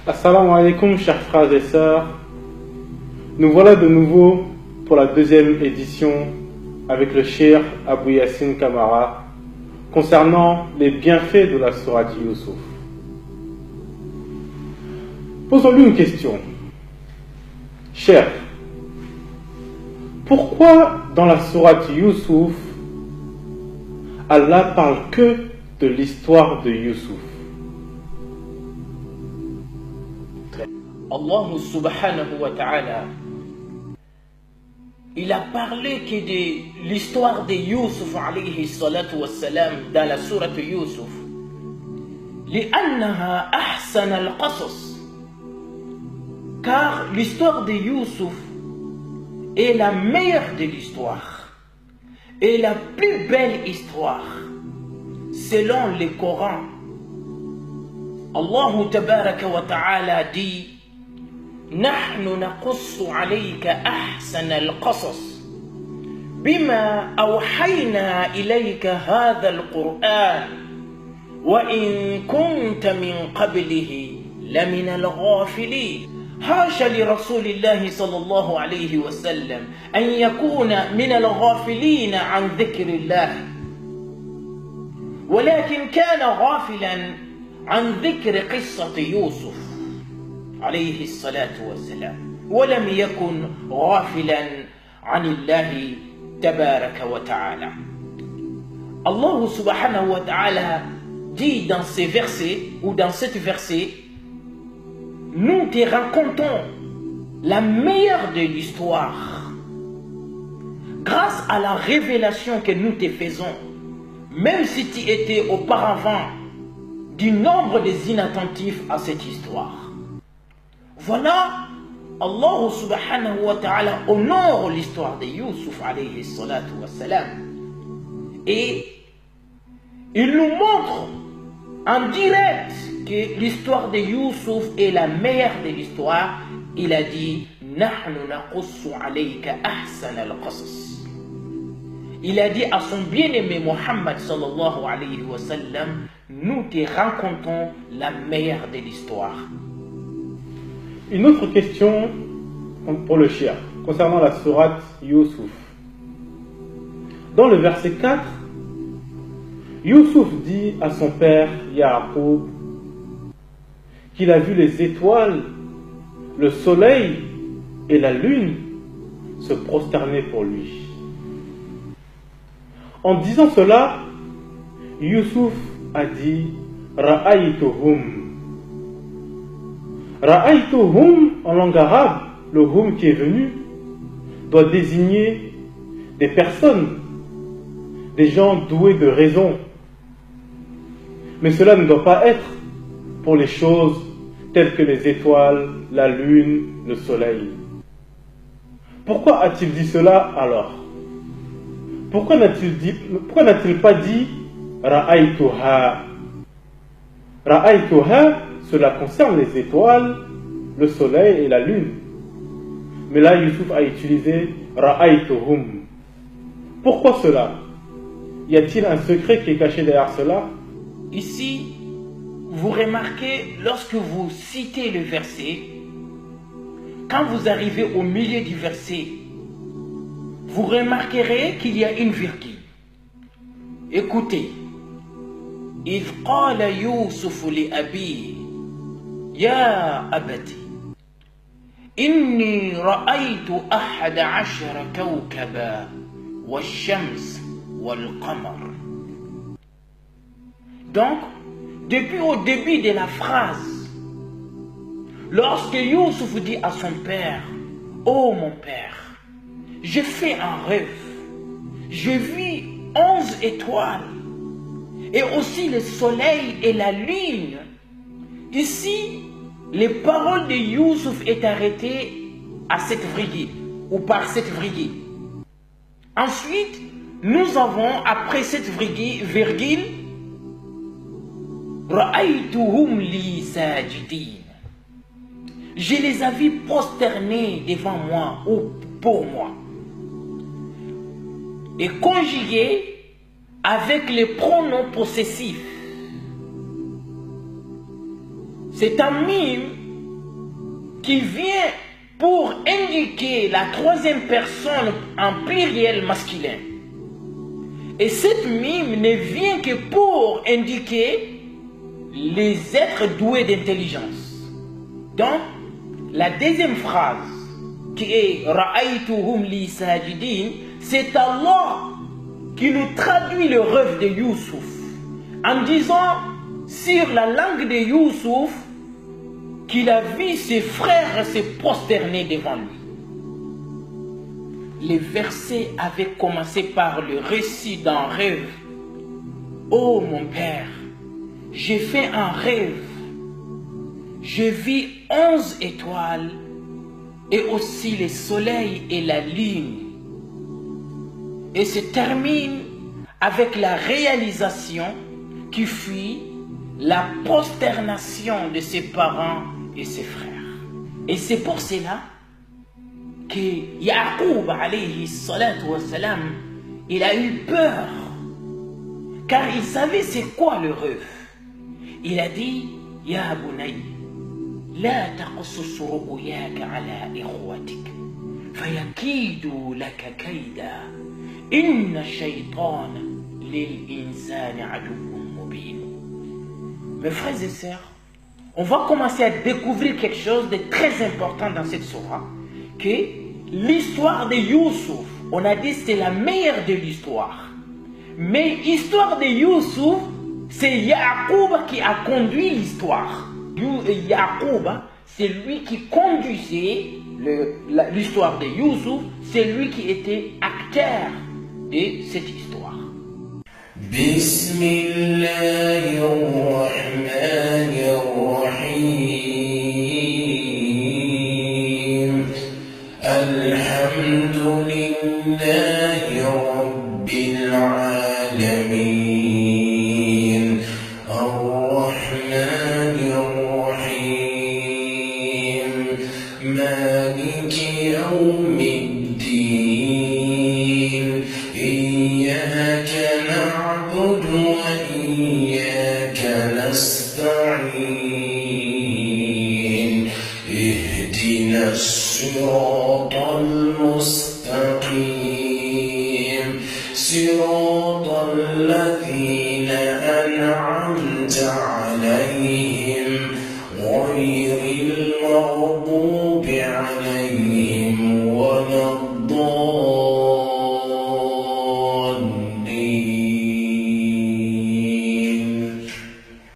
Assalamu alaikum, chers frères et sœurs. Nous voilà de nouveau pour la deuxième édition avec le Cheikh Abou Yassine Kamara concernant les bienfaits de la sourate Youssouf. Posons-lui une question. Cheikh, pourquoi dans la sourate Youssouf, Allah parle que de l'histoire de Youssouf? Allah subhanahu wa ta'ala, il a parlé que de l'histoire de Youssouf alayhi salatu wa salam dans la sourate Youssouf. لأنها أحسن القصص, car l'histoire de Youssouf est la meilleure de l'histoire et la plus belle histoire selon le Coran. Allah tabaraka wa ta'ala dit: نحن نقص عليك أحسن القصص بما أوحينا إليك هذا القرآن وإن كنت من قبله لمن الغافلين. حاشا لرسول الله صلى الله عليه وسلم أن يكون من الغافلين عن ذكر الله، ولكن كان غافلا عن ذكر قصة يوسف عليه الصلاة والسلام، ولم يكن غافلا عن الله تبارك وتعالى. Allah subhanahu wa ta'ala dit dans ces versets, ou dans cette verset: nous te racontons la meilleure de l'histoire grâce à la révélation que nous te faisons, même si tu étais auparavant du nombre des inattentifs à cette histoire. Voilà, Allah subhanahu wa ta'ala honore l'histoire de Youssouf alayhi salatu wa salam. Et il nous montre en direct que l'histoire de Youssouf est la meilleure de l'histoire. Il a dit: نحن نقص عليك أحسن القصص. Il a dit à son bien-aimé Mohammed sallallahu alayhi wa sallam: nous te racontons la meilleure de l'histoire. Une autre question pour le Cheikh concernant la sourate Youssouf. Dans le verset 4, Youssouf dit à son père Yaqub qu'il a vu les étoiles, le soleil et la lune se prosterner pour lui. En disant cela, Youssouf a dit Ra'aytuhum. Ra'aytuhum en langue arabe, le hum qui est venu doit désigner des personnes, des gens doués de raison. Mais cela ne doit pas être pour les choses telles que les étoiles, la lune, le soleil. Pourquoi a-t-il dit cela alors? Pourquoi n'a-t-il pas dit Ra'aytuha? Ra'aytuha, cela concerne les étoiles, le soleil et la lune. Mais là, Youssouf a utilisé Ra'aytuhum. Pourquoi cela? Y a-t-il un secret qui est caché derrière cela? Ici, vous remarquez, lorsque vous citez le verset, quand vous arrivez au milieu du verset, vous remarquerez qu'il y a une virgule. Écoutez. إذ قال يوسف لأبيه يا أبتي إني رأيت 11 كوكبا والشمس والقمر. Donc, depuis au début de la phrase, lorsque Youssouf dit à son père: oh mon père, j'ai fait un rêve, j'ai vu 11 étoiles et aussi le soleil et la lune. Ici, les paroles de Youssouf est arrêtées à cette virgule, ou par cette virgule. Ensuite, nous avons, après cette virgule, Ra'aytuhum li sajidin. Je les ai vus prosternés devant moi ou pour moi. Et conjugués avec les pronoms possessifs. C'est un mime qui vient pour indiquer la troisième personne en pluriel masculin. Et cette mime ne vient que pour indiquer les êtres doués d'intelligence. Donc, la deuxième phrase, qui est « Ra'aytuhum li sajidin », c'est Allah qui nous traduit le rêve de Youssouf en disant sur la langue de Youssouf qu'il a vu ses frères se prosterner devant lui. Les versets avaient commencé par le récit d'un rêve. « Oh mon père, j'ai fait un rêve. Je vis 11 étoiles et aussi le soleil et la lune. » Et se termine avec la réalisation qui fut la prosternation de ses parents et ses frères. Et c'est pour cela que Yaqub alayhi salatu wa salam, il a eu peur, car il savait c'est quoi le rêve. Il a dit « Ya bunay, la taqsus ru'yaka ala ikhwatik, fayakidu laka kayda, inna shaytana lil insani aduwwun mubin » Mes frères et sœurs, on va commencer à découvrir quelque chose de très important dans cette sourate, que l'histoire de Youssouf, on a dit c'est la meilleure de l'histoire. Mais l'histoire de Youssouf, c'est Yaqub qui a conduit l'histoire. Yaqub, c'est lui qui conduisait l'histoire de Youssouf, c'est lui qui était acteur de cette histoire. Bismillahirrahmanirrahim. Alhamdulillahi Rabbil alamin. Ar-Rahmanir-Rahim. Maliki yawmiddin. Iyyaka na'budu wa iyyaka nasta'in. Ihdina الصراط المستقيم صراط الذين أنعمت عليهم غير المغضوب